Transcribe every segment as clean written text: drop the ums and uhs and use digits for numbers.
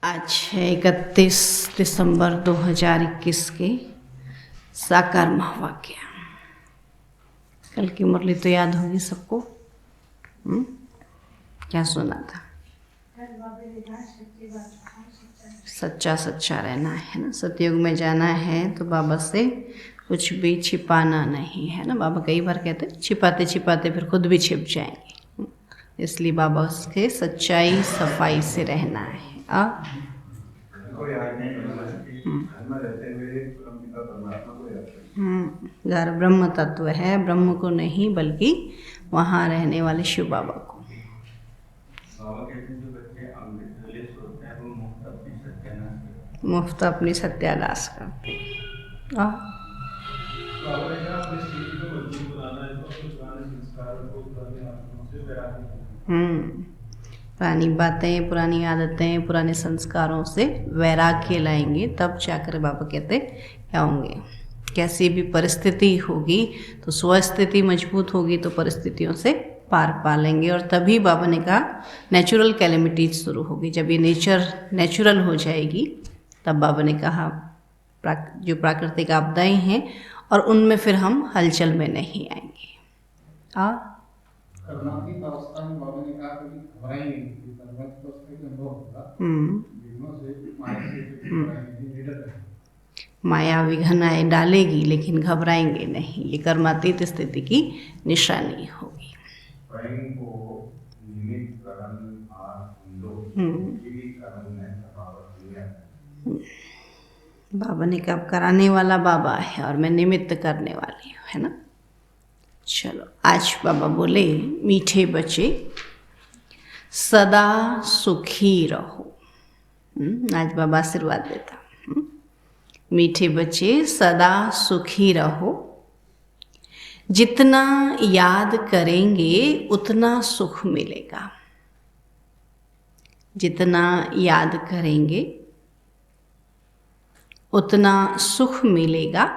आज है 31 दिसंबर 2021 के साकार महावाक्य। कल की मुरली तो याद होगी सबको। क्या सुना था? सच्चा सच्चा रहना है ना, सतयुग में जाना है तो बाबा से कुछ भी छिपाना नहीं है ना। बाबा कई बार कहते हैं छिपाते छिपाते फिर खुद भी छिप जाएंगे, इसलिए बाबा उसके सच्चाई सफाई से रहना है। घर ब्रह्म तत्व है, ब्रह्म को नहीं बल्कि वहाँ रहने वाले शिव बाबा को। मुफ्त अपनी सत्यानाश करते पुरानी बातें, पुरानी आदतें, पुराने संस्कारों से वैराग्य लाएंगे, तब जाकर बाबा कहते क्या होंगे। कैसी भी परिस्थिति होगी तो स्वस्थिति मजबूत होगी तो परिस्थितियों से पार पा लेंगे। और तभी बाबा ने कहा नेचुरल कैलेमिटीज शुरू होगी। जब ये नेचुरल हो जाएगी तब बाबा ने कहा जो प्राकृतिक आपदाएं हैं और उनमें फिर हम हलचल में नहीं आएंगे। कर्मातीत अवस्था में बाबा ने कहा कि घबराएंगे नहीं, कर्मातीत अवस्था के अनुभव होगा, विघ्नों से माया से माया विघ्न आए डालेगी लेकिन घबराएंगे नहीं। ये कर्मातीत स्थिति की निशानी होगी। बाबा ने कहा कराने वाला बाबा है और मैं निमित्त करने वाली हूँ, है ना। चलो आज बाबा बोले मीठे बच्चे सदा सुखी रहो। आज बाबा आशीर्वाद देता। मीठे बच्चे सदा सुखी रहो, जितना याद करेंगे उतना सुख मिलेगा। जितना याद करेंगे उतना सुख मिलेगा।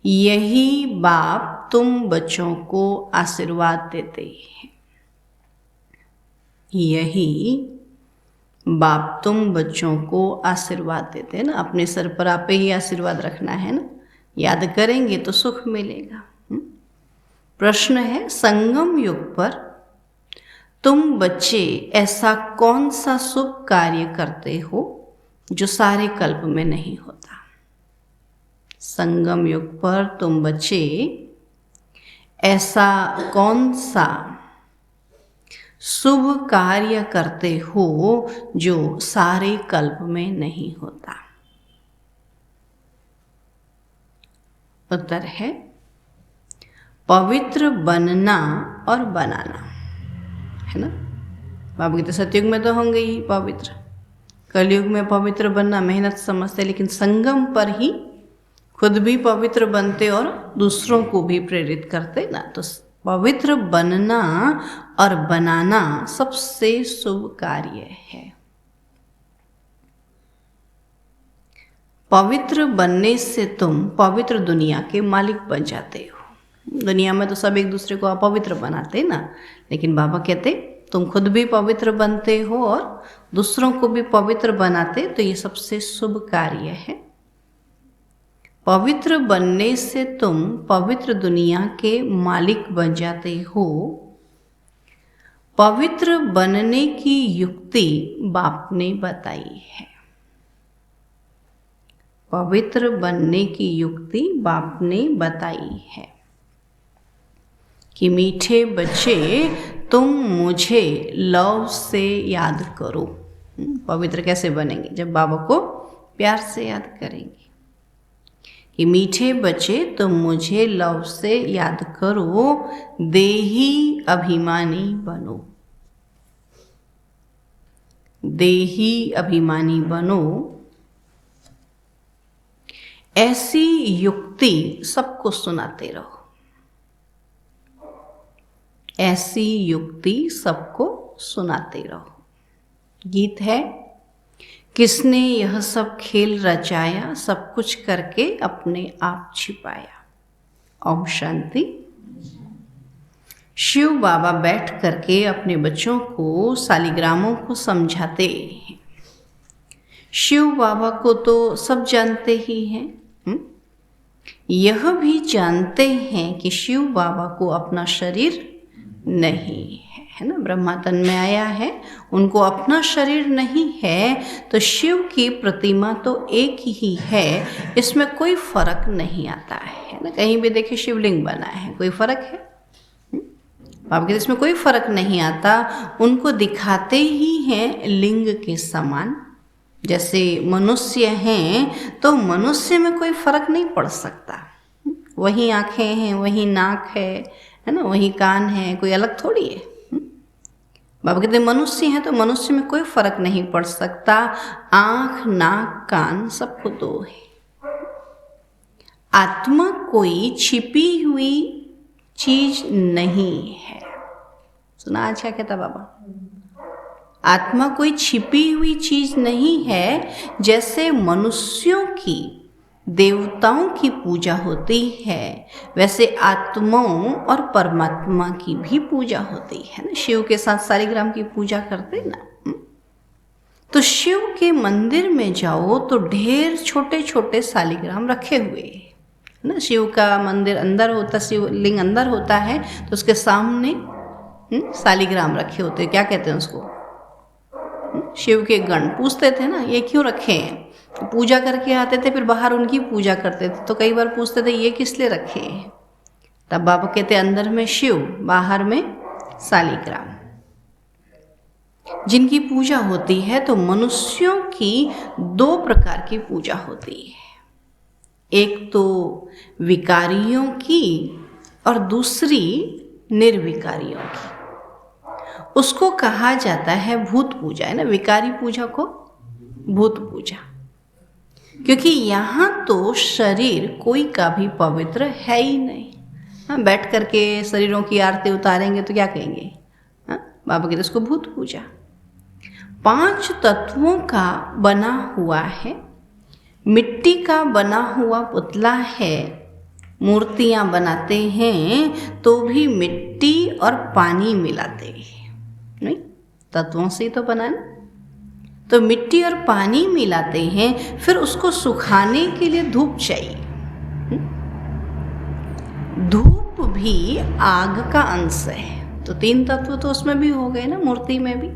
यही बाप तुम बच्चों को आशीर्वाद देते हैं। यही बाप तुम बच्चों को आशीर्वाद देते हैं ना। अपने सर पर आपे ही आशीर्वाद रखना है ना। याद करेंगे तो सुख मिलेगा। प्रश्न है संगम युग पर तुम बच्चे ऐसा कौन सा शुभ कार्य करते हो जो सारे कल्प में नहीं होता। संगम युग पर तुम बच्चे ऐसा कौन सा शुभ कार्य करते हो जो सारे कल्प में नहीं होता। उत्तर है पवित्र बनना और बनाना, है ना। बाबा कहते सतयुग में तो होंगे ही पवित्र, कलयुग में पवित्र बनना मेहनत समझते, लेकिन संगम पर ही खुद भी पवित्र बनते और दूसरों को भी प्रेरित करते ना। तो पवित्र बनना और बनाना सबसे शुभ कार्य है। पवित्र बनने से तुम पवित्र दुनिया के मालिक बन जाते हो। दुनिया में तो सब एक दूसरे को अपवित्र बनाते ना, लेकिन बाबा कहते तुम खुद भी पवित्र बनते हो और दूसरों को भी पवित्र बनाते, तो ये सबसे शुभ कार्य है। पवित्र बनने से तुम पवित्र दुनिया के मालिक बन जाते हो। पवित्र बनने की युक्ति बाप ने बताई है। पवित्र बनने की युक्ति बाप ने बताई है कि मीठे बच्चे तुम मुझे लव से याद करो। पवित्र कैसे बनेंगे? जब बाबा को प्यार से याद करेंगे। कि मीठे बच्चे तुम मुझे लव से याद करो, देही अभिमानी बनो। देही अभिमानी बनो। ऐसी युक्ति सबको सुनाते रहो। ऐसी युक्ति सबको सुनाते रहो। गीत है किसने यह सब खेल रचाया, सब कुछ करके अपने आप छिपाया। ओम शांति। शिव बाबा बैठ करके अपने बच्चों को शालिग्रामों को समझाते हैं। शिव बाबा को तो सब जानते ही हैं, यह भी जानते हैं कि शिव बाबा को अपना शरीर नहीं है ना। ब्रह्मा तन में आया है, उनको अपना शरीर नहीं है, तो शिव की प्रतिमा तो एक ही है, इसमें कोई फर्क नहीं आता है ना। कहीं भी देखिए शिवलिंग बना है, कोई फर्क है? बाबा कहते इसमें कोई फर्क नहीं आता, उनको दिखाते ही हैं लिंग के समान। जैसे मनुष्य हैं तो मनुष्य में कोई फर्क नहीं पड़ सकता, वही आंखें हैं, वही नाक है ना, वही कान है, कोई अलग थोड़ी है। बाबा कहते मनुष्य हैं तो मनुष्य में कोई फर्क नहीं पड़ सकता, आंख नाक कान सबको दो है। आत्मा कोई छिपी हुई चीज नहीं है। सुना आज क्या कहता बाबा? आत्मा कोई छिपी हुई चीज नहीं है। जैसे मनुष्यों की देवताओं की पूजा होती है, वैसे आत्माओं और परमात्मा की भी पूजा होती है ना। शिव के साथ शालिग्राम की पूजा करते ना। तो शिव के मंदिर में जाओ तो ढेर छोटे छोटे शालिग्राम रखे हुए हैं ना। शिव का मंदिर अंदर होता, शिवलिंग अंदर होता है, तो उसके सामने शालिग्राम रखे होते हैं। क्या कहते हैं उसको? शिव के गण पूछते थे ना, ये क्यों रखे हैं? पूजा करके आते थे, फिर बाहर उनकी पूजा करते थे, तो कई बार पूछते थे ये किस लिए रखे हैं? तब बाबा कहते अंदर में शिव, बाहर में शालिग्राम। जिनकी पूजा होती है तो मनुष्यों की दो प्रकार की पूजा होती है, एक तो विकारियों की और दूसरी निर्विकारियों की। उसको कहा जाता है भूत पूजा, है ना। विकारी पूजा को भूत पूजा, क्योंकि यहाँ तो शरीर कोई का भी पवित्र है ही नहीं। हाँ, बैठ करके शरीरों की आरती उतारेंगे तो क्या कहेंगे? हाँ, बाबा कहते इसको भूत पूजा। 5 तत्वों का बना हुआ है, मिट्टी का बना हुआ पुतला है। मूर्तियाँ बनाते हैं तो भी मिट्टी और पानी मिलाते हैं, नहीं, तत्वों से ही तो बना ना। तो मिट्टी और पानी मिलाते हैं, फिर उसको सुखाने के लिए धूप चाहिए। धूप भी आग का अंश है, तो 3 तत्व तो उसमें भी हो गए ना, मूर्ति में भी।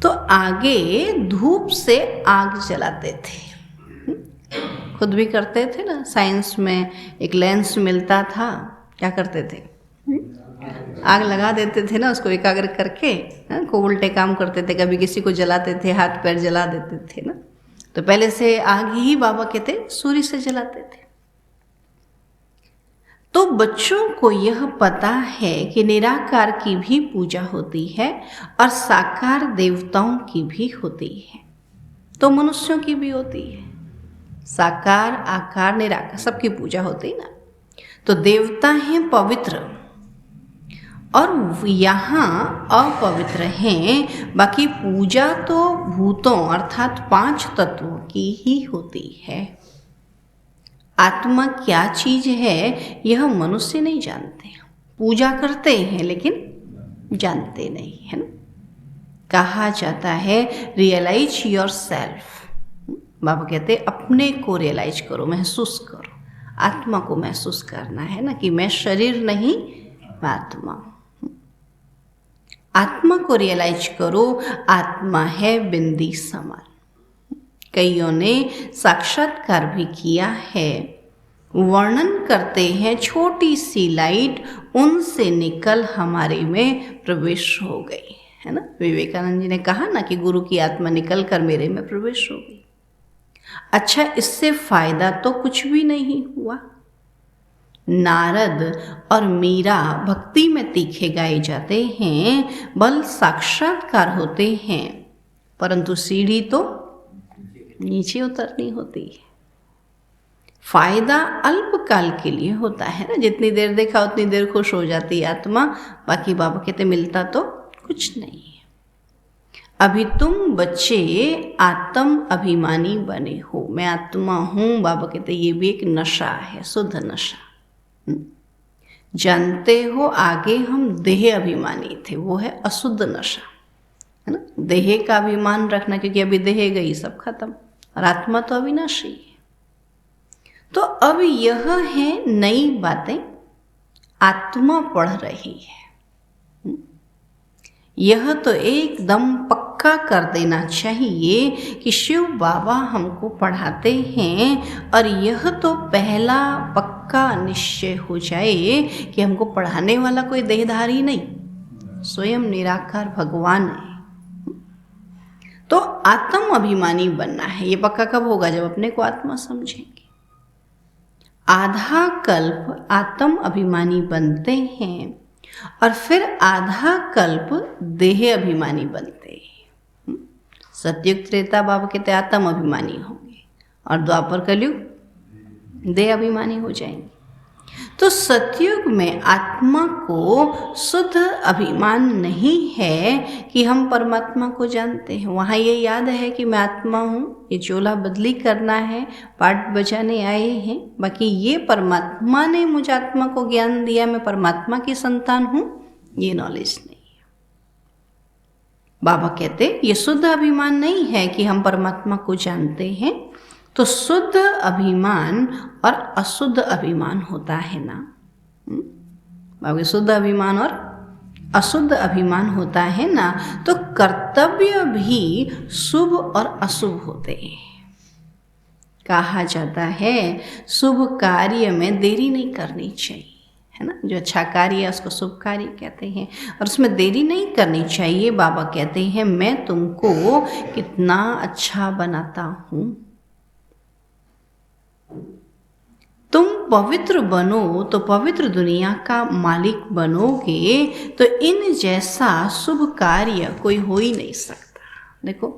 तो आगे धूप से आग जलाते थे, खुद भी करते थे ना। साइंस में एक लेंस मिलता था, क्या करते थे? आग लगा देते थे ना, उसको एकाग्र करके खूब उल्टे काम करते थे। कभी किसी को जलाते थे, हाथ पैर जला देते थे ना। तो पहले से आग ही बाबा कहते सूर्य से जलाते थे। तो बच्चों को यह पता है कि निराकार की भी पूजा होती है और साकार देवताओं की भी होती है, तो मनुष्यों की भी होती है। साकार आकार निराकार सबकी पूजा होती है ना। तो देवता हैं पवित्र और यहाँ अपवित्र हैं। बाकी पूजा तो भूतों अर्थात 5 तत्वों की ही होती है। आत्मा क्या चीज है यह मनुष्य नहीं जानते, पूजा करते हैं लेकिन जानते नहीं, है ना। कहा जाता है रियलाइज योर सेल्फ। बाबा कहते अपने को रियलाइज करो, महसूस करो। आत्मा को महसूस करना है ना, कि मैं शरीर नहीं, मैं आत्मा। आत्मा को रियलाइज करो, आत्मा है बिंदी समान। कईयों ने साक्षात्कार भी किया है, वर्णन करते हैं छोटी सी लाइट उनसे निकल हमारे में प्रवेश हो गई, है ना। विवेकानंद जी ने कहा ना कि गुरु की आत्मा निकल कर मेरे में प्रवेश हो गई। अच्छा, इससे फायदा तो कुछ भी नहीं हुआ। नारद और मीरा भक्ति में तीखे गाए जाते हैं, बल साक्षात्कार होते हैं, परंतु सीढ़ी तो नीचे उतरनी होती है। फायदा अल्पकाल के लिए होता है ना, जितनी देर देखा उतनी देर खुश हो जाती है आत्मा, बाकी बाबा कहते मिलता तो कुछ नहीं है। अभी तुम बच्चे आत्म अभिमानी बने हो, मैं आत्मा हूँ। बाबा कहते ये भी एक नशा है, शुद्ध नशा। जानते हो आगे हम देह अभिमानी थे, वो है अशुद्ध नशा, है ना। देह का अभिमान रखना, क्योंकि अभी देह गई सब खत्म, और आत्मा तो अविनाशी है। तो अब यह है नई बातें आत्मा पढ़ रही है। यह तो एकदम पक्का कर देना चाहिए कि शिव बाबा हमको पढ़ाते हैं, और यह तो पहला पक्का निश्चय हो जाए कि हमको पढ़ाने वाला कोई देहधारी नहीं, स्वयं निराकार भगवान है। तो आत्म अभिमानी बनना है। ये पक्का कब होगा? जब अपने को आत्मा समझेंगे। आधा कल्प आत्म अभिमानी बनते हैं, और फिर आधा कल्प देह अभिमानी बनते हैं। सतयुग त्रेता बाबा कहते आत्म अभिमानी होंगे, और द्वापर कलयुग देह अभिमानी हो जाएंगे। तो सतयुग में आत्मा को शुद्ध अभिमान नहीं है कि हम परमात्मा को जानते हैं। वहाँ ये याद है कि मैं आत्मा हूँ, ये चोला बदली करना है, पाठ बजाने आए हैं, बाकी ये परमात्मा ने मुझे आत्मा को ज्ञान दिया, मैं परमात्मा की संतान हूँ, ये नॉलेज नहीं है। बाबा कहते ये शुद्ध अभिमान नहीं है कि हम परमात्मा को जानते हैं। तो शुद्ध अभिमान और अशुद्ध अभिमान होता है ना। बाकी शुद्ध अभिमान और अशुद्ध अभिमान होता है ना, तो कर्तव्य भी शुभ और अशुभ होते हैं। कहा जाता है शुभ कार्य में देरी नहीं करनी चाहिए, है ना। जो अच्छा कार्य है उसको शुभ कार्य कहते हैं, और उसमें देरी नहीं करनी चाहिए। बाबा कहते हैं मैं तुमको कितना अच्छा बनाता हूँ, तुम पवित्र बनो तो पवित्र दुनिया का मालिक बनोगे, तो इन जैसा शुभ कार्य कोई हो ही नहीं सकता। देखो,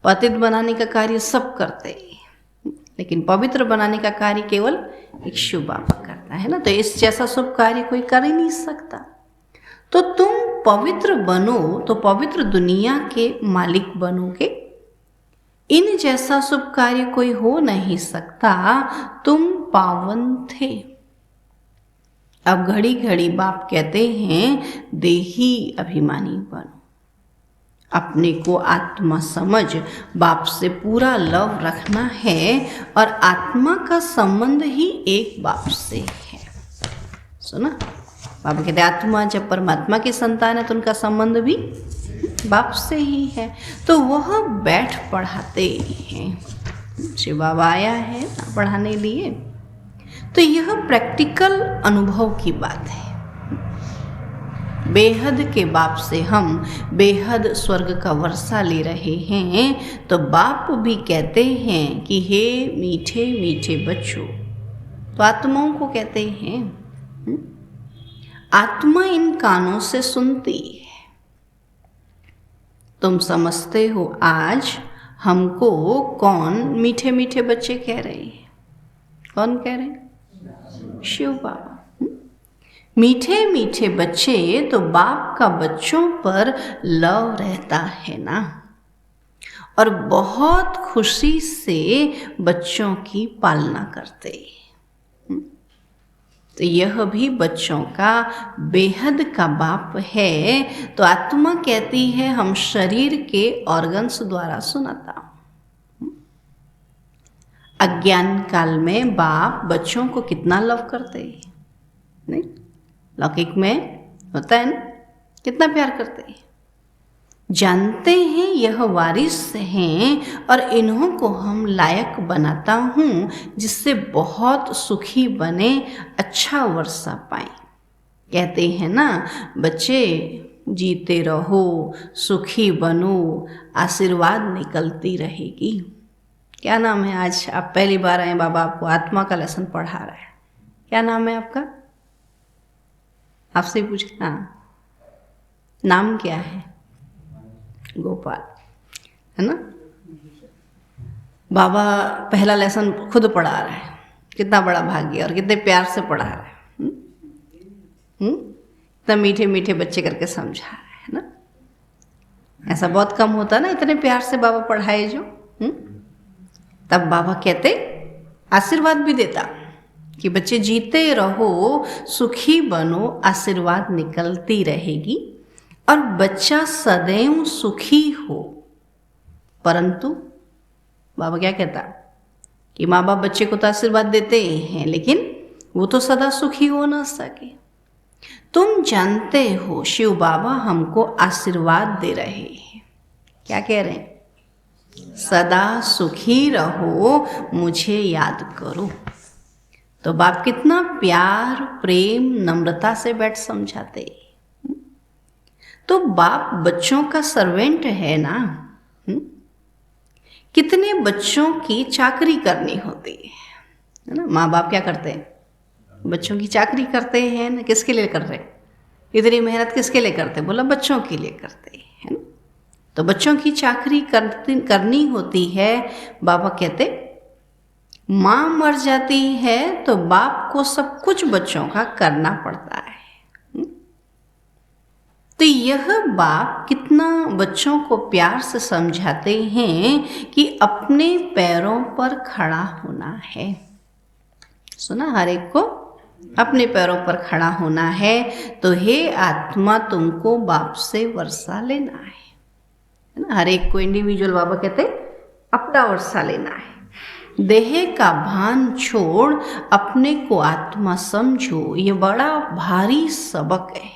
पतित बनाने का कार्य सब करते हैं, लेकिन पवित्र बनाने का कार्य केवल एक शिव बाबा करता है ना। तो इस जैसा शुभ कार्य कोई कर ही नहीं सकता। तो तुम पवित्र बनो तो पवित्र दुनिया के मालिक बनोगे, इन जैसा शुभ कार्य कोई हो नहीं सकता, तुम पावन थे। अब घड़ी घड़ी बाप कहते हैं देही अभिमानी बनो, अपने को आत्मा समझ, बाप से पूरा लव रखना है, और आत्मा का संबंध ही एक बाप से है। सुना, बाबा कहते आत्मा जब परमात्मा की संतान है तो उनका संबंध भी बाप से ही है। तो वह बैठ पढ़ाते हैं। शिव बाबा आया है ना पढ़ाने लिए। तो यह प्रैक्टिकल अनुभव की बात है। बेहद के बाप से हम बेहद स्वर्ग का वर्षा ले रहे हैं, तो बाप भी कहते हैं कि हे मीठे मीठे बच्चों, तो आत्माओं को कहते हैं आत्मा इन कानों से सुनती है। तुम समझते हो आज हमको कौन मीठे मीठे बच्चे कह रहे हैं? कौन कह रहे हैं? शिव बाबा। मीठे मीठे बच्चे, तो बाप का बच्चों पर लव रहता है ना, और बहुत खुशी से बच्चों की पालना करते हैं। तो यह भी बच्चों का बेहद का बाप है। तो आत्मा कहती है हम शरीर के ऑर्गन्स द्वारा सुनाता हूँ। अज्ञान काल में बाप बच्चों को कितना लव करते हैं, नहीं? लौकिक में होता है ना, कितना प्यार करते हैं। जानते हैं यह वारिस हैं, और इन्हों को हम लायक बनाता हूँ जिससे बहुत सुखी बने, अच्छा वर्षा पाए। कहते हैं ना बच्चे जीते रहो, सुखी बनो, आशीर्वाद निकलती रहेगी। क्या नाम है? आज आप पहली बार आए, बाबा आपको आत्मा का लेसन पढ़ा रहा है। क्या नाम है आपका? आपसे पूछना, नाम क्या है? गोपाल, है ना। बाबा पहला लेसन खुद पढ़ा रहा है। कितना बड़ा भाग्य, और कितने प्यार से पढ़ा रहा है। इतना मीठे मीठे बच्चे करके समझा रहा है ना। ऐसा बहुत कम होता ना, इतने प्यार से बाबा पढ़ाए जो। तब बाबा कहते, आशीर्वाद भी देता, कि बच्चे जीते रहो, सुखी बनो, आशीर्वाद निकलती रहेगी और बच्चा सदैव सुखी हो। परंतु बाबा क्या कहता कि माँ बाप बच्चे को तो आशीर्वाद देते हैं, लेकिन वो तो सदा सुखी हो ना सके। तुम जानते हो शिव बाबा हमको आशीर्वाद दे रहे हैं। क्या कह रहे हैं? सदा सुखी रहो, मुझे याद करो। तो बाप कितना प्यार, प्रेम, नम्रता से बैठ समझाते। तो बाप बच्चों का सर्वेंट है ना। कितने बच्चों की चाकरी करनी होती है ना। माँ बाप क्या करते हैं? बच्चों की चाकरी करते हैं ना। किसके लिए कर रहे हैं? इतनी मेहनत किसके लिए करते हैं? बोला बच्चों के लिए करते हैं ना। तो बच्चों की चाकरी करनी होती है। बाबा कहते माँ मर जाती है तो बाप को सब कुछ बच्चों का करना पड़ता है। तो यह बाप कितना बच्चों को प्यार से समझाते हैं कि अपने पैरों पर खड़ा होना है। सुना, हर एक को अपने पैरों पर खड़ा होना है। तो हे आत्मा, तुमको बाप से वर्षा लेना है ना। हर एक को इंडिविजुअल बाबा कहते अपना वर्षा लेना है। देह का भान छोड़ अपने को आत्मा समझो, ये बड़ा भारी सबक है।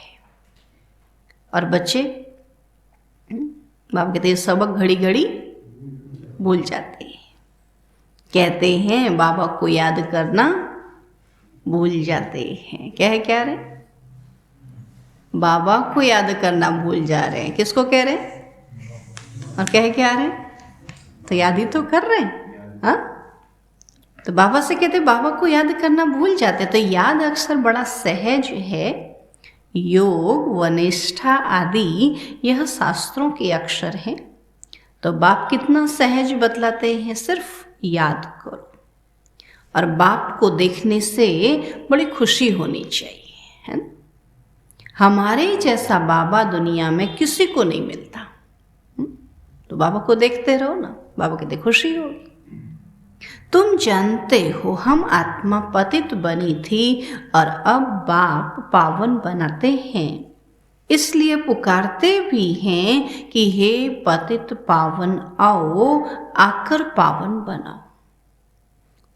और बच्चे बाप कहते हैं सबक घड़ी घड़ी भूल जाते हैं। कहते हैं बाबा को याद करना भूल जाते हैं। क्या है? क्या रहे? बाबा को याद करना भूल जा रहे हैं। किसको कह रहे हैं? और कह क्या रहे हैं? तो याद ही तो कर रहे हैं। हाँ, तो बाबा से कहते बाबा को याद करना भूल जाते। तो याद अक्सर बड़ा सहज है। योग, वनिष्ठा आदि यह शास्त्रों के अक्षर हैं। तो बाप कितना सहज बतलाते हैं, सिर्फ याद करो। और बाप को देखने से बड़ी खुशी होनी चाहिए, है ना। हमारे जैसा बाबा दुनिया में किसी को नहीं मिलता। तो बाबा को देखते रहो ना, बाबा कहते खुशी होगी। तुम जानते हो हम आत्मा पतित बनी थी और अब बाप पावन बनाते हैं, इसलिए पुकारते भी हैं कि हे पतित पावन आओ, आकर पावन बनाओ।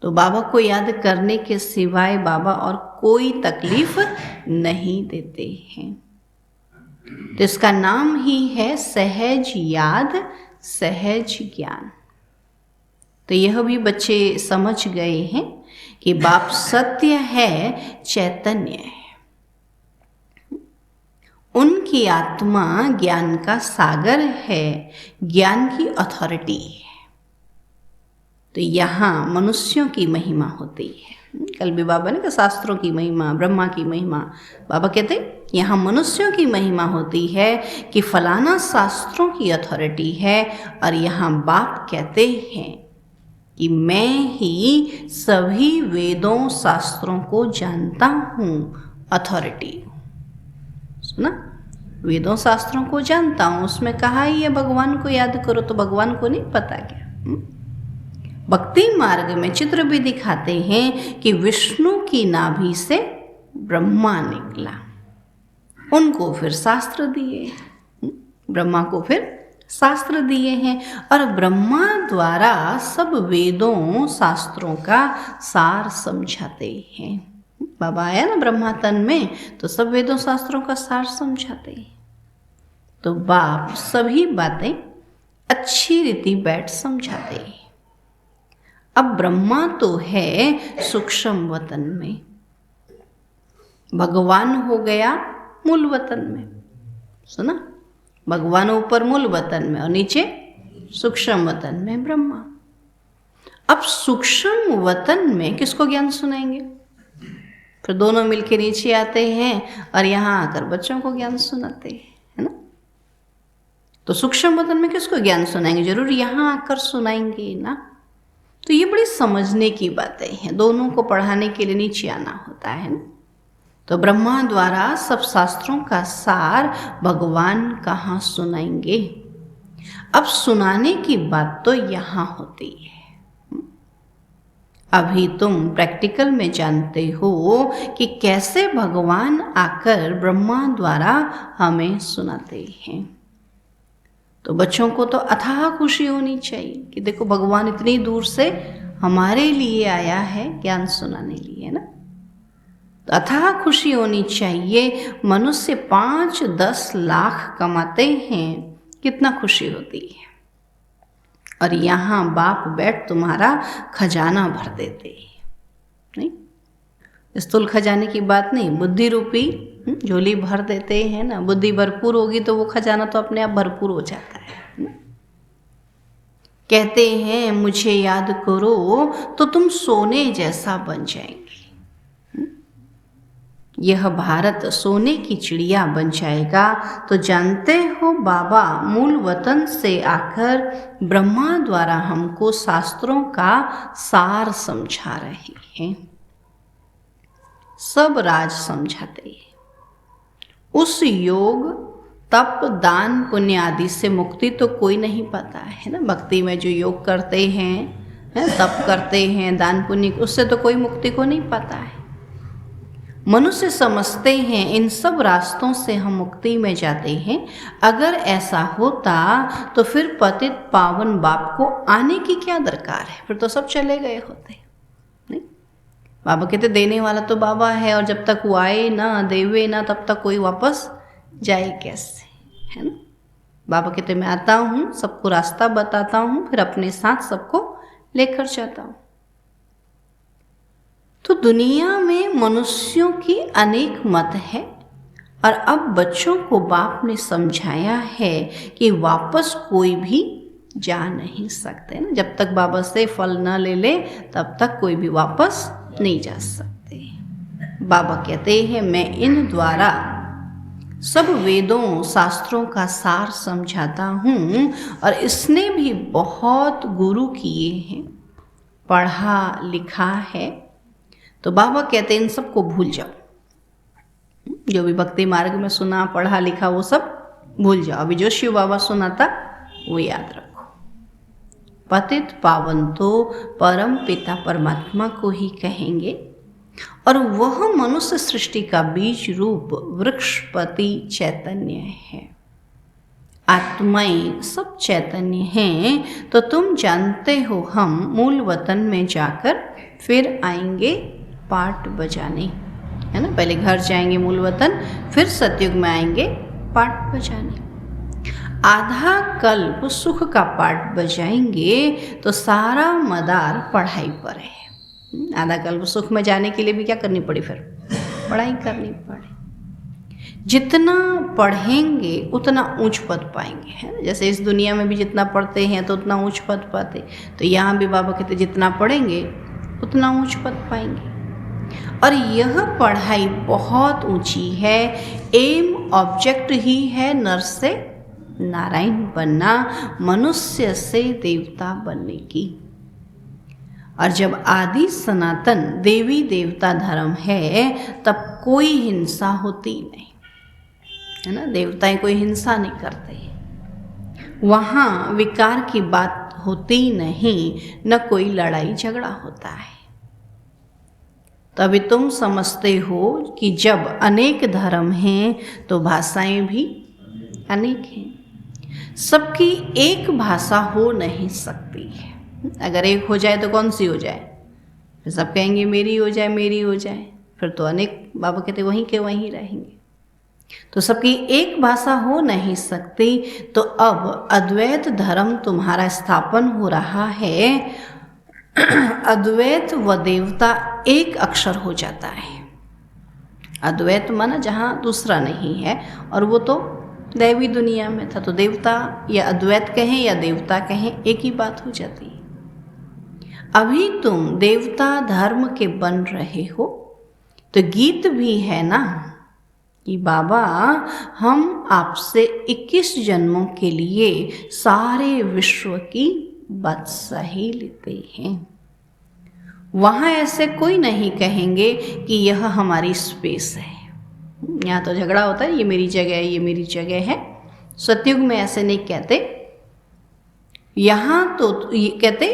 तो बाबा को याद करने के सिवाय बाबा और कोई तकलीफ नहीं देते हैं। तो इसका नाम ही है सहज याद, सहज ज्ञान। तो यह भी बच्चे समझ गए हैं कि बाप सत्य है, चैतन्य है। उनकी आत्मा ज्ञान का सागर है, ज्ञान की अथॉरिटी है। तो यहाँ मनुष्यों की महिमा होती है। कल भी बाबा ने कहा शास्त्रों की महिमा, ब्रह्मा की महिमा। बाबा कहते यहाँ मनुष्यों की महिमा होती है कि फलाना शास्त्रों की अथॉरिटी है। और यहाँ बाप कहते हैं कि मैं ही सभी वेदों शास्त्रों को जानता हूँ, अथॉरिटी। सुना, वेदों शास्त्रों को जानता हूँ। उसमें कहा ही है भगवान को याद करो, तो भगवान को नहीं पता क्या? भक्ति मार्ग में चित्र भी दिखाते हैं कि विष्णु की नाभि से ब्रह्मा निकला, उनको फिर शास्त्र दिए, ब्रह्मा को फिर शास्त्र दिए हैं। और ब्रह्मा द्वारा सब वेदों शास्त्रों का सार समझाते हैं। बाबा आया ना ब्रह्मा तन में, तो सब वेदों शास्त्रों का सार समझाते हैं। तो बाप सभी बातें अच्छी रीति बैठ समझाते हैं। अब ब्रह्मा तो है सूक्ष्म वतन में, भगवान हो गया मूल वतन में। सुना, भगवान ऊपर मूल वतन में और नीचे सूक्ष्म वतन में ब्रह्मा। अब सूक्ष्म वतन में किसको ज्ञान सुनाएंगे? फिर दोनों मिलके नीचे आते हैं और यहाँ आकर बच्चों को ज्ञान सुनाते हैं, है ना। तो सूक्ष्म वतन में किसको ज्ञान सुनाएंगे? जरूर यहाँ आकर सुनाएंगे ना। तो ये बड़ी समझने की बातें हैं। दोनों को पढ़ाने के लिए नीचे आना होता है ना। तो ब्रह्मा द्वारा सब शास्त्रों का सार भगवान कहाँ सुनाएंगे? अब सुनाने की बात तो यहाँ होती है। अभी तुम प्रैक्टिकल में जानते हो कि कैसे भगवान आकर ब्रह्मा द्वारा हमें सुनाते हैं। तो बच्चों को तो अथाह खुशी होनी चाहिए कि देखो भगवान इतनी दूर से हमारे लिए आया है ज्ञान सुनाने लिए, है ना। तो अथाह खुशी होनी चाहिए। मनुष्य 5-10 लाख कमाते हैं, कितना खुशी होती है। और यहाँ बाप बैठ तुम्हारा खजाना भर देते हैं, नहीं, स्थूल खजाने की बात नहीं, बुद्धि रूपी झोली भर देते हैं ना। बुद्धि भरपूर होगी तो वो खजाना तो अपने आप भरपूर हो जाता है। कहते हैं मुझे याद करो तो तुम सोने जैसा बन जाएंगे। यह भारत सोने की चिड़िया बन जाएगा। तो जानते हो बाबा मूल वतन से आकर ब्रह्मा द्वारा हमको शास्त्रों का सार समझा रहे हैं, सब राज समझाते हैं। उस योग तप दान पुण्य आदि से मुक्ति तो कोई नहीं पाता है ना। भक्ति में जो योग करते हैं, तप करते हैं, दान पुण्य, उससे तो कोई मुक्ति को नहीं पाता है। मनुष्य समझते हैं इन सब रास्तों से हम मुक्ति में जाते हैं। अगर ऐसा होता तो फिर पतित पावन बाप को आने की क्या दरकार है, फिर तो सब चले गए होते। नहीं, बाबा कहते देने वाला तो बाबा है, और जब तक वो आए ना देवे ना तब तक कोई वापस जाए कैसे, है ना। बाबा कहते मैं आता हूँ, सबको रास्ता बताता हूँ, फिर अपने साथ सबको लेकर जाता हूँ। तो दुनिया में मनुष्यों की अनेक मत है, और अब बच्चों को बाप ने समझाया है कि वापस कोई भी जा नहीं सकते ना। जब तक बाबा से फल न ले ले तब तक कोई भी वापस नहीं जा सकते। बाबा कहते हैं मैं इन द्वारा सब वेदों शास्त्रों का सार समझाता हूँ, और इसने भी बहुत गुरु किए हैं, पढ़ा लिखा है। तो बाबा कहते हैं इन सबको भूल जाओ, जो भी भक्ति मार्ग में सुना पढ़ा लिखा वो सब भूल जाओ। अभी जो शिव बाबा सुनाता वो याद रखो। पतित पावन तो परम पिता परमात्मा को ही कहेंगे, और वह मनुष्य सृष्टि का बीज रूप वृक्षपति चैतन्य है। आत्माएं सब चैतन्य हैं। तो तुम जानते हो हम मूल वतन में जाकर फिर आएंगे पाट बजाने, है ना। पहले घर जाएंगे मूल वतन, फिर सतयुग में आएंगे पाट बजाने। आधा कल्प सुख का पाट बजाएंगे तो सारा मदार पढ़ाई पर है। आधा कल्प सुख में जाने के लिए भी क्या करनी पड़ी, फिर पढ़ाई करनी पड़ी। जितना पढ़ेंगे उतना ऊंच पद पाएंगे, है ना। जैसे इस दुनिया में भी जितना पढ़ते हैं तो उतना ऊंच पद पाते, तो यहाँ भी बाबा कहते जितना पढ़ेंगे उतना ऊंच पद पाएंगे। और यह पढ़ाई बहुत ऊंची है। एम ऑब्जेक्ट ही है नर से नारायण बनना, मनुष्य से देवता बनने की। और जब आदि सनातन देवी देवता धर्म है तब कोई हिंसा होती नहीं, है ना। देवताएं कोई हिंसा नहीं करते, वहाँ विकार की बात होती नहीं, न कोई लड़ाई झगड़ा होता है। तभी तुम समझते हो कि जब अनेक धर्म हैं तो भाषाएं भी अनेक हैं। सबकी एक भाषा हो नहीं सकती है। अगर एक हो जाए तो कौन सी हो जाए, फिर सब कहेंगे मेरी हो जाए मेरी हो जाए, फिर तो अनेक बाबा कहते वहीं के वहीं रहेंगे। तो सबकी एक भाषा हो नहीं सकती। तो अब अद्वैत धर्म तुम्हारा स्थापन हो रहा है। अद्वैत व देवता एक अक्षर हो जाता है। अद्वैत माना जहाँ दूसरा नहीं है, और वो तो दैवी दुनिया में था। तो देवता या अद्वैत कहें या देवता कहें एक ही बात हो जाती है। अभी तुम देवता धर्म के बन रहे हो, तो गीत भी है ना कि बाबा हम आपसे 21 जन्मों के लिए सारे विश्व की बादशाही लेते हैं। वहाँ ऐसे कोई नहीं कहेंगे कि यह हमारी स्पेस है। यहाँ तो झगड़ा होता है, ये मेरी जगह है ये मेरी जगह है। सतयुग में ऐसे नहीं कहते। यहाँ तो ये कहते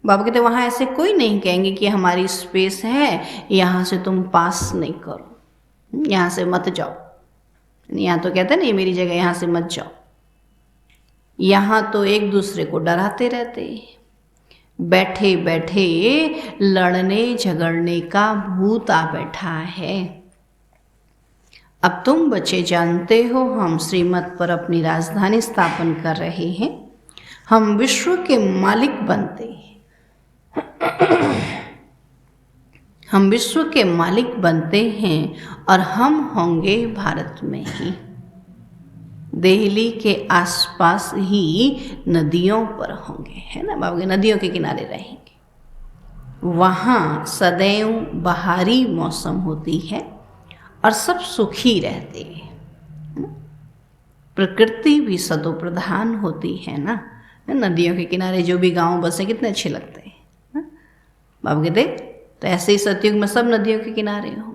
बाबा कहते वहाँ ऐसे कोई नहीं कहेंगे कि हमारी स्पेस है, यहाँ से तुम पास नहीं करो, यहाँ से मत जाओ। यहाँ तो कहते हैं ना ये मेरी जगह, यहाँ से मत जाओ। यहाँ तो एक दूसरे को डराते रहते, बैठे बैठे लड़ने झगड़ने का भूत आ बैठा है। अब तुम बच्चे जानते हो हम श्रीमत पर अपनी राजधानी स्थापन कर रहे हैं, हम विश्व के मालिक बनते हैं, हम विश्व के मालिक बनते हैं और हम होंगे भारत में ही, दिल्ली के आसपास ही नदियों पर होंगे, है ना बाबा के, नदियों के किनारे रहेंगे। वहाँ सदैव बहारी मौसम होती है और सब सुखी रहते हैं। प्रकृति भी सतो प्रधान होती है ना, नदियों के किनारे जो भी गांव बसे कितने अच्छे लगते हैं। बाबा कहते तो ऐसे ही सतयुग में सब नदियों के किनारे होंगे।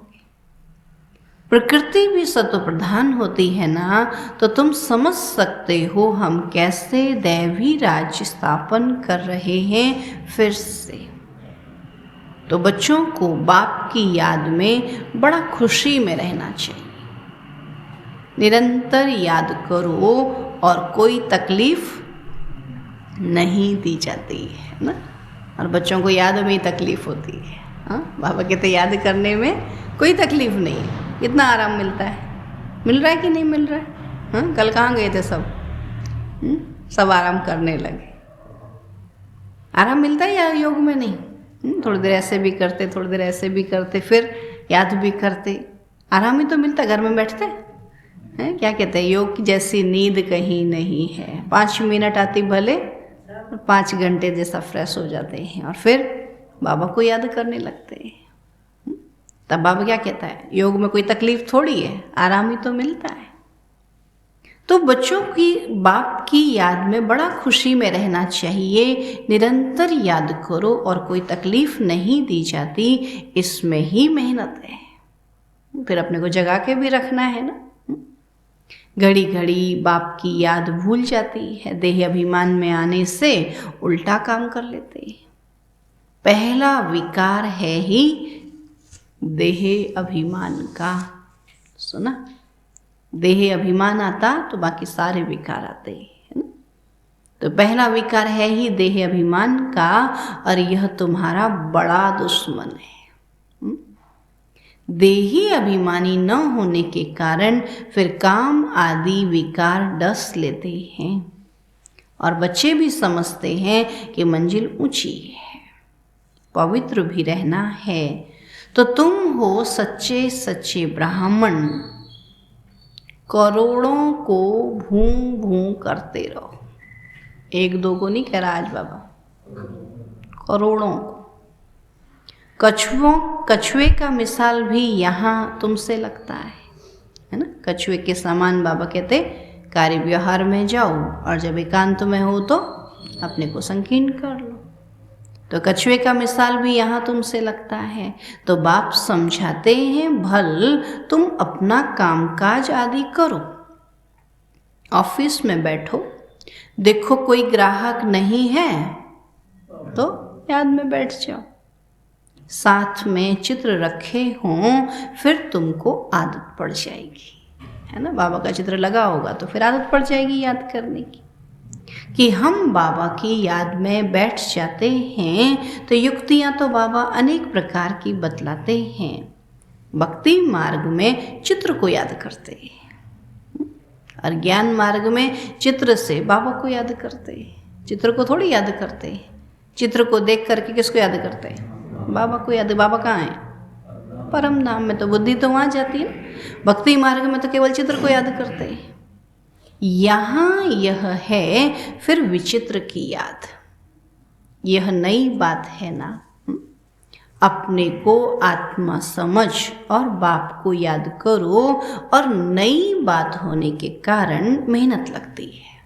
प्रकृति भी सतो प्रधान होती है ना, तो तुम समझ सकते हो हम कैसे दैवी राज्य स्थापन कर रहे हैं फिर से। तो बच्चों को बाप की याद में बड़ा खुशी में रहना चाहिए, निरंतर याद करो और कोई तकलीफ नहीं दी जाती है ना। और बच्चों को याद में ही तकलीफ होती है। हाँ बाबा कहते याद करने में कोई तकलीफ नहीं है, कितना आराम मिलता है। मिल रहा है कि नहीं मिल रहा है? हाँ कल कहाँ गए थे सब? सब आराम करने लगे। आराम मिलता है या योग में नहीं? थोड़ी देर ऐसे भी करते, थोड़ी देर ऐसे भी करते, फिर याद भी करते, आराम ही तो मिलता। घर में बैठते हैं, क्या कहते हैं, योग की जैसी नींद कहीं नहीं है। 5 मिनट आती भले, 5 घंटे जैसा फ्रेश हो जाते हैं और फिर बाबा को याद करने लगते हैं। तब बाबा क्या कहता है, योग में कोई तकलीफ थोड़ी है, आराम ही तो मिलता है। तो बच्चों की बाप की याद में बड़ा खुशी में रहना चाहिए, निरंतर याद करो और कोई तकलीफ नहीं दी जाती, इसमें ही मेहनत है। फिर अपने को जगा के भी रखना है ना। घड़ी घड़ी बाप की याद भूल जाती है, देह अभिमान में आने से उल्टा काम कर लेते हैं। पहला विकार है ही देह अभिमान का। सुना, देह अभिमान आता तो बाकी सारे विकार आते हैं, है ना। तो पहला विकार है ही देह अभिमान का, और यह तुम्हारा बड़ा दुश्मन है। देही अभिमानी न होने के कारण फिर काम आदि विकार डस लेते हैं, और बच्चे भी समझते हैं कि मंजिल ऊंची है, पवित्र भी रहना है। तो तुम हो सच्चे सच्चे ब्राह्मण, करोड़ों को भूं भूं करते रहो। 1-2 को नहीं कह रहा आज बाबा, करोड़ों को। कछुए का मिसाल भी यहाँ तुमसे लगता है ना। कछुए के समान बाबा कहते कार्य व्यवहार में जाओ, और जब एकांत में हो तो अपने को संकीर्ण कर लो। तो कछुए का मिसाल भी यहाँ तुमसे लगता है। तो बाप समझाते हैं, भल तुम अपना कामकाज आदि करो, ऑफिस में बैठो, देखो कोई ग्राहक नहीं है तो याद में बैठ जाओ, साथ में चित्र रखे हों, फिर तुमको आदत पड़ जाएगी, है ना। बाबा का चित्र लगा होगा तो फिर आदत पड़ जाएगी याद करने की। कि हम बाबा की याद में बैठ जाते हैं तो युक्तियाँ तो बाबा अनेक प्रकार की बतलाते हैं। भक्ति मार्ग में चित्र को याद करते हैं, और ज्ञान मार्ग में चित्र से बाबा को याद करते हैं। चित्र को थोड़ी याद करते हैं, चित्र को देख करके किसको याद करते हैं? बाबा को याद। बाबा कहाँ है? परम धाम में, तो बुद्धि तो वहाँ जाती है। भक्ति मार्ग में तो केवल चित्र को याद करते हैं। यहाँ यह है फिर विचित्र की याद। यह नई बात है ना। अपने को आत्मा समझ और बाप को याद करो, और नई बात होने के कारण मेहनत लगती है,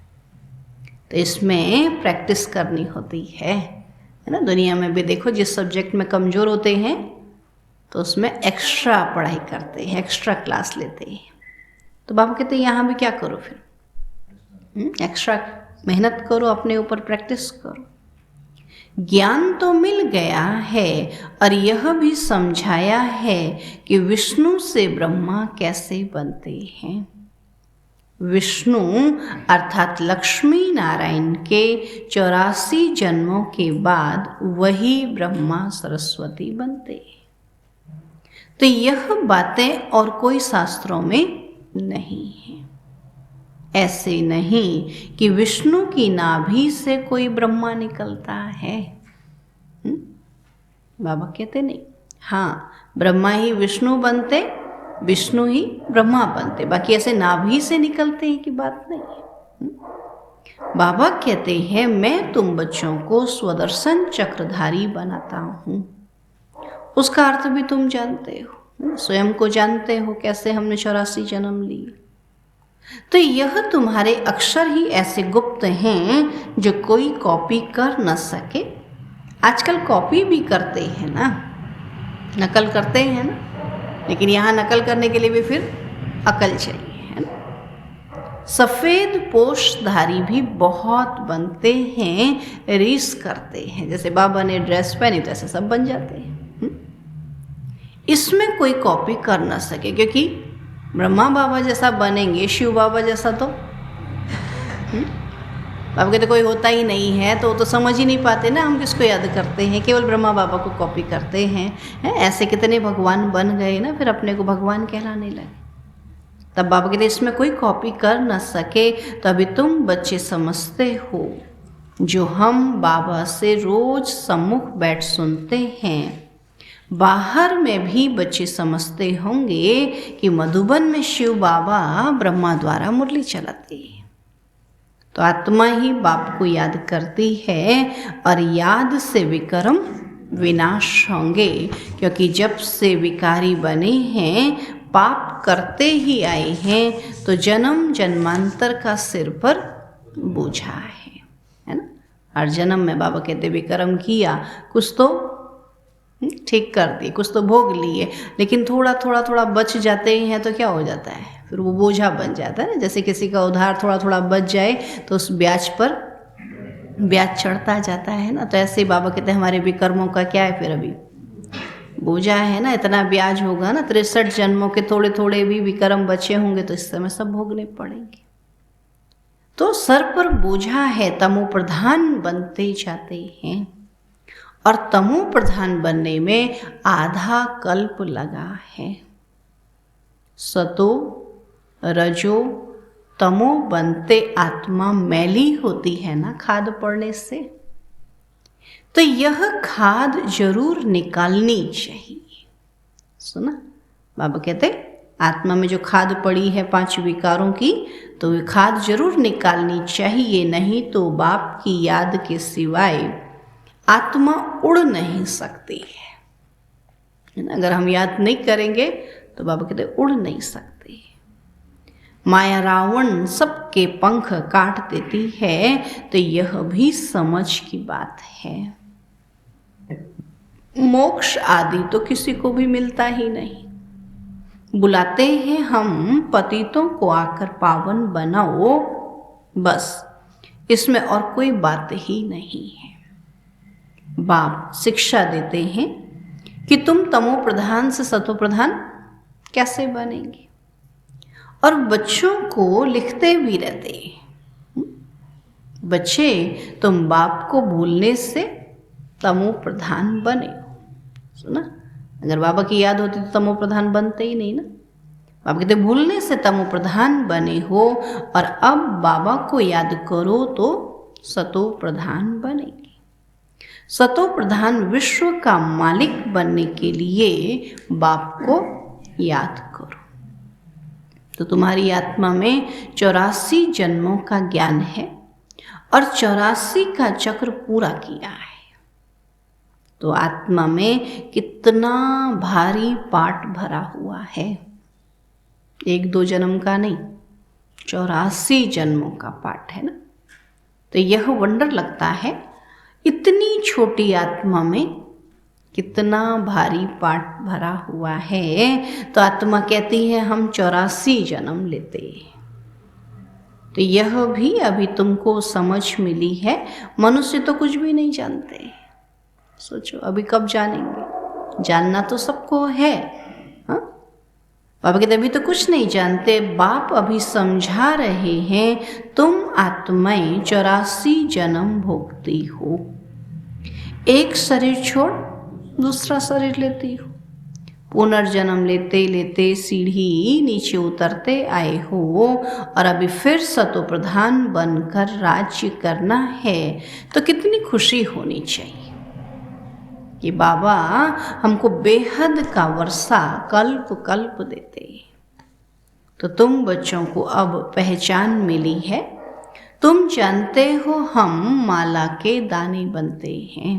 तो इसमें प्रैक्टिस करनी होती है ना। दुनिया में भी देखो, जिस सब्जेक्ट में कमज़ोर होते हैं तो उसमें एक्स्ट्रा पढ़ाई करते हैं, एक्स्ट्रा क्लास लेते हैं। तो बाबा कहते हैं यहाँ भी क्या करो, फिर एक्स्ट्रा मेहनत करो, अपने ऊपर प्रैक्टिस करो। ज्ञान तो मिल गया है और यह भी समझाया है कि विष्णु से ब्रह्मा कैसे बनते हैं। विष्णु अर्थात लक्ष्मी नारायण के 84 जन्मों के बाद वही ब्रह्मा सरस्वती बनते हैं। तो यह बातें और कोई शास्त्रों में नहीं है। ऐसे नहीं कि विष्णु की नाभि से कोई ब्रह्मा निकलता है। बाबा कहते नहीं, हाँ ब्रह्मा ही विष्णु बनते, विष्णु ही ब्रह्मा बनते, बाकी ऐसे नाभि से निकलते हैं की बात नहीं है। बाबा कहते हैं मैं तुम बच्चों को स्वदर्शन चक्रधारी बनाता हूँ। उसका अर्थ भी तुम जानते हो, स्वयं को जानते हो कैसे हमने 84 जन्म लिए। तो यह तुम्हारे अक्षर ही ऐसे गुप्त हैं जो कोई कॉपी कर न सके। आजकल कॉपी भी करते हैं ना, नकल करते हैं ना, लेकिन यहाँ नकल करने के लिए भी फिर अकल चाहिए, है ना। सफ़ेद पोषधारी भी बहुत बनते हैं, रीस करते हैं। जैसे बाबा ने ड्रेस पहनी तो ऐसे सब बन जाते हैं। इसमें कोई कॉपी कर ना सके, क्योंकि ब्रह्मा बाबा जैसा बनेंगे, शिव बाबा जैसा तो बाबा कहते कोई होता ही नहीं है, तो वो तो समझ ही नहीं पाते ना हम किसको याद करते हैं, केवल ब्रह्मा बाबा को कॉपी करते हैं। ऐसे कितने भगवान बन गए ना, फिर अपने को भगवान कहलाने लगे। तब बाबा कहते इसमें कोई कॉपी कर न सके। तो अभी तुम बच्चे समझते हो, जो हम बाबा से रोज सम्मुख बैठ सुनते हैं, बाहर में भी बच्चे समझते होंगे कि मधुबन में शिव बाबा ब्रह्मा द्वारा मुरली चलाते हैं। तो आत्मा ही बाप को याद करती है और याद से विकर्म विनाश होंगे, क्योंकि जब से विकारी बने हैं, पाप करते ही आए हैं, तो जन्म जन्मांतर का सिर पर बोझा है ना। हर जन्म में बाबा कहते विकर्म किया, कुछ तो ठीक कर दिए, कुछ तो भोग लिए, लेकिन थोड़ा थोड़ा बच जाते हैं तो क्या हो जाता है, फिर वो बोझा बन जाता है ना। जैसे किसी का उधार थोड़ा थोड़ा बच जाए तो उस ब्याज पर ब्याज चढ़ता जाता है ना। तो ऐसे बाबा कहते हैं हमारे विकर्मों का क्या है, फिर अभी बोझा है ना, इतना ब्याज होगा ना, 63 जन्मों के थोड़े थोड़े भी विकर्म बचे होंगे तो इस समय सब भोगने पड़ेंगे। तो सर पर बोझा है, तमो प्रधान बनते जाते हैं, और तमो प्रधान बनने में आधा कल्प लगा है। सतो रजो तमो बनते आत्मा मैली होती है ना खाद पड़ने से, तो यह खाद जरूर निकालनी चाहिए। सुना बाबा कहते आत्मा में जो खाद पड़ी है 5 विकारों की, तो वह खाद जरूर निकालनी चाहिए, नहीं तो बाप की याद के सिवाय आत्मा उड़ नहीं सकती है। अगर हम याद नहीं करेंगे तो बाबा कहते उड़ नहीं सकते। माया रावण सबके पंख काट देती है, तो यह भी समझ की बात है। मोक्ष आदि तो किसी को भी मिलता ही नहीं। बुलाते हैं हम पतितों को आकर पावन बनाओ, बस इसमें और कोई बात ही नहीं है। बाप शिक्षा देते हैं कि तुम तमो प्रधान से सतो प्रधान कैसे बनेंगे, और बच्चों को लिखते भी रहते हैं, बच्चे तुम बाप को भूलने से तमो प्रधान बने हो। सुना, अगर बाबा की याद होती तो तमो प्रधान बनते ही नहीं ना। बाबा कहते भूलने से तमो प्रधान बने हो, और अब बाबा को याद करो तो सतो प्रधान बनेंगे। सतो प्रधान विश्व का मालिक बनने के लिए बाप को याद करो। तो तुम्हारी आत्मा में 84 जन्मों का ज्ञान है और 84 का चक्र पूरा किया है। तो आत्मा में कितना भारी पाठ भरा हुआ है, 1-2 जन्म का नहीं, 84 जन्मों का पाठ है ना। तो यह वंडर लगता है, इतनी छोटी आत्मा में कितना भारी पाठ भरा हुआ है। तो आत्मा कहती है हम 84 जन्म लेते हैं। तो यह भी अभी तुमको समझ मिली है। मनुष्य तो कुछ भी नहीं जानते, सोचो अभी कब जानेंगे? जानना तो सबको है। हाँ, बाबा कहते अभी तो कुछ नहीं जानते। बाप अभी समझा रहे हैं, तुम आत्माएं 84 जन्म भोगती हो। एक शरीर छोड़ दूसरा शरीर लेती हो। पुनर्जन्म लेते लेते सीढ़ी नीचे उतरते आए हो और अभी फिर सतो प्रधान बनकर राज्य करना है। तो कितनी खुशी होनी चाहिए कि बाबा हमको बेहद का वर्षा कल्प कल्प देते हैं। तो तुम बच्चों को अब पहचान मिली है। तुम जानते हो हम माला के दानी बनते हैं।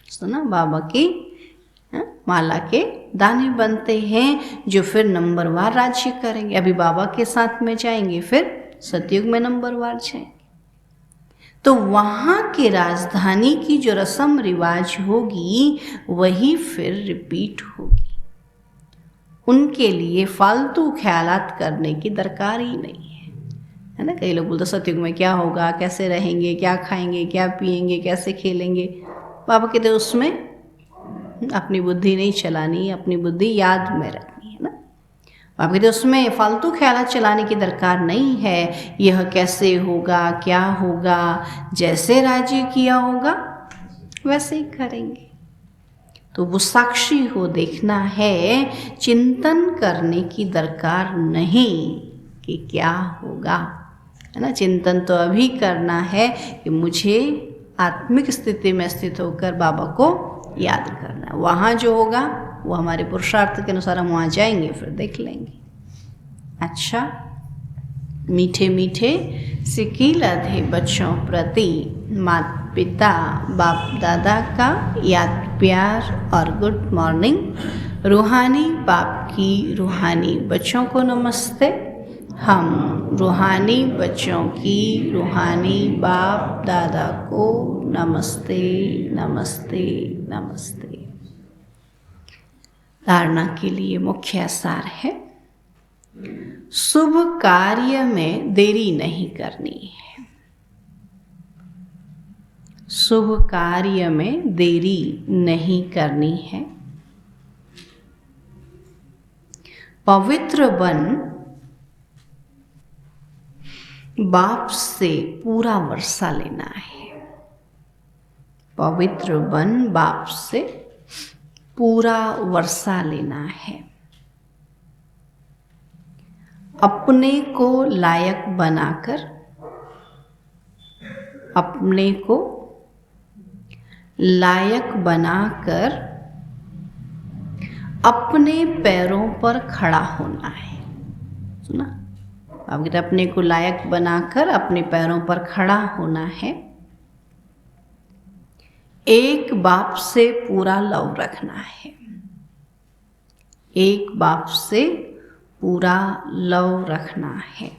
सुना, बाबा की माला के दानी बनते हैं जो फिर नंबरवार राज्य करेंगे। अभी बाबा के साथ में जाएंगे, फिर सतयुग में नंबरवार जाएंगे। तो वहाँ की राजधानी की जो रस्म रिवाज होगी वही फिर रिपीट होगी। उनके लिए फालतू ख्यालात करने की दरकार ही नहीं है ना। कई लोग बोलते सतयुग में क्या होगा, कैसे रहेंगे, क्या खाएंगे, क्या पिएंगे, कैसे खेलेंगे। बाबा कहते उसमें अपनी बुद्धि नहीं चलानी, अपनी बुद्धि याद में रखनी है ना। बाबा कहते उसमें फालतू ख्यालात चलाने की दरकार नहीं है। यह कैसे होगा, क्या होगा, जैसे राज्य किया होगा वैसे ही करेंगे। तो वो साक्षी हो देखना है, चिंतन करने की दरकार नहीं कि क्या होगा, है ना। चिंतन तो अभी करना है कि मुझे आत्मिक स्थिति में स्थित होकर बाबा को याद करना है। वहाँ जो होगा वो हमारे पुरुषार्थ के अनुसार हम वहाँ जाएंगे, फिर देख लेंगे। अच्छा, मीठे मीठे सिकीलधे बच्चों प्रति माता पिता बाप दादा का याद प्यार और गुड मॉर्निंग। रूहानी बाप की रूहानी बच्चों को नमस्ते। हम रूहानी बच्चों की रूहानी बाप दादा को नमस्ते नमस्ते नमस्ते। धारणा के लिए मुख्य सार है, शुभ कार्य में देरी नहीं करनी है। शुभ कार्य में देरी नहीं करनी है। पवित्र बन बाप से पूरा वर्षा लेना है। पवित्र बन बाप से पूरा वर्षा लेना है। अपने को लायक बनाकर, अपने को लायक बनाकर अपने पैरों पर खड़ा होना है। सुना, आप कहते अपने को लायक बनाकर अपने पैरों पर खड़ा होना है। एक बाप से पूरा लव रखना है। एक बाप से पूरा लव रखना है।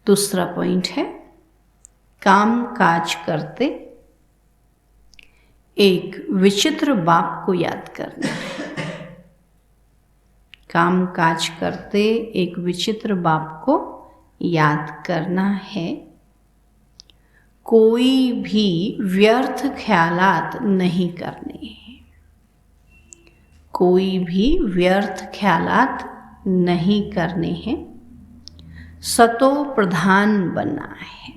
दूसरा पॉइंट है, काम काज करते एक विचित्र बाप को याद करना है। काम काज करते एक विचित्र बाप को याद करना है। कोई भी व्यर्थ ख्यालात नहीं करने हैं। कोई भी व्यर्थ ख्यालात नहीं करने हैं। सतो प्रधान बनना है।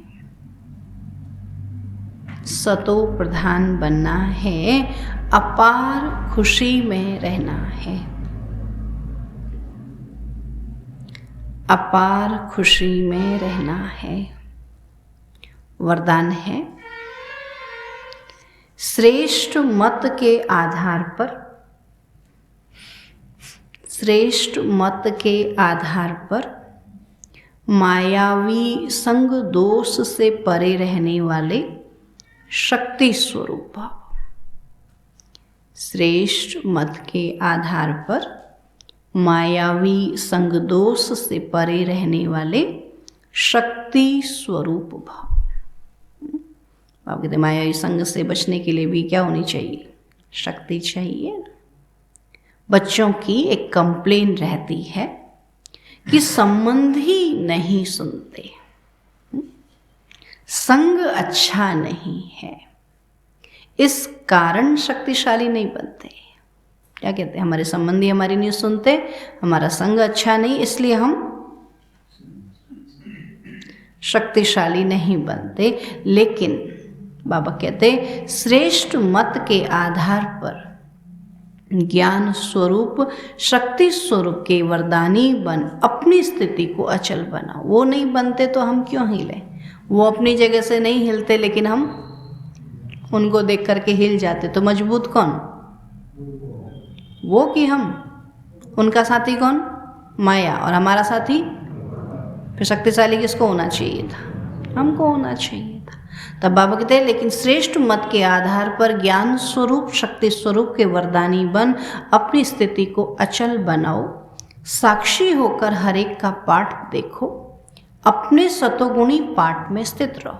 सतो प्रधान बनना है। अपार खुशी में रहना है। अपार खुशी में रहना है। वरदान है, श्रेष्ठ मत के आधार पर, श्रेष्ठ मत के आधार पर मायावी संग दोष से परे रहने वाले शक्ति स्वरूप भाव। श्रेष्ठ मत के आधार पर मायावी संग दोष से परे रहने वाले शक्ति स्वरूप भाव। आप कहते मायावी संग से बचने के लिए भी क्या होनी चाहिए? शक्ति चाहिए। बच्चों की एक कंप्लेन रहती है कि संबंधी नहीं सुनते। संग अच्छा नहीं है, इस कारण शक्तिशाली नहीं बनते। क्या कहते हैं, हमारे संबंधी हमारी नहीं सुनते, हमारा संग अच्छा नहीं, इसलिए हम शक्तिशाली नहीं बनते। लेकिन बाबा कहते श्रेष्ठ मत के आधार पर ज्ञान स्वरूप शक्ति स्वरूप के वरदानी बन अपनी स्थिति को अचल बना। वो नहीं बनते तो हम क्यों हिले, वो अपनी जगह से नहीं हिलते लेकिन हम उनको देख करके हिल जाते। तो मजबूत कौन, वो कि हम? उनका साथी कौन? माया। और हमारा साथी फिर शक्तिशाली किसको होना चाहिए था? हमको होना चाहिए था। तब बाबा कहते हैं लेकिन श्रेष्ठ मत के आधार पर ज्ञान स्वरूप शक्ति स्वरूप के वरदानी बन अपनी स्थिति को अचल बनाओ, साक्षी होकर हर एक का पाठ देखो, अपने सतोगुणी पाठ में स्थित रहो,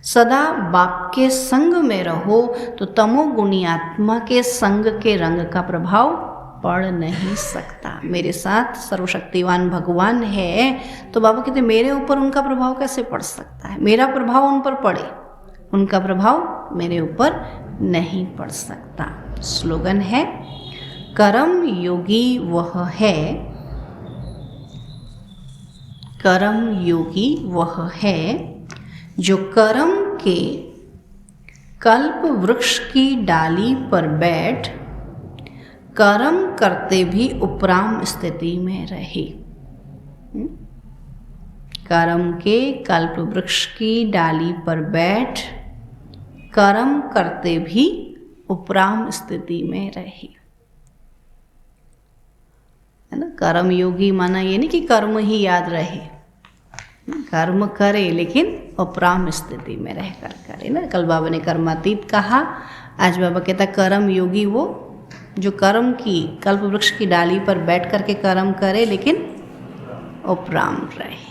सदा बाप के संग में रहो तो तमोगुणी आत्मा के संग के रंग का प्रभाव पड़ नहीं सकता। मेरे साथ सर्वशक्तिवान भगवान है तो बाबा कहते मेरे ऊपर उनका प्रभाव कैसे पड़ सकता है? मेरा प्रभाव उन पर पड़े, उनका प्रभाव मेरे ऊपर नहीं पड़ सकता। स्लोगन है कर्म योगी वह है, कर्म योगी वह है जो कर्म के कल्प वृक्ष की डाली पर बैठ कर्म करते भी उपराम स्थिति में रहे। कर्म के कल्प वृक्ष की डाली पर बैठ कर्म करते भी उपराम स्थिति में रहे, है ना। कर्म योगी माना ये नहीं कि कर्म ही याद रहे, कर्म करे लेकिन उपराम स्थिति में रहकर करे ना। कल बाबा ने कर्मातीत कहा, आज बाबा कहता कर्म योगी वो जो कर्म की कल्प वृक्ष की डाली पर बैठ करके कर्म करे लेकिन उपराम रहे।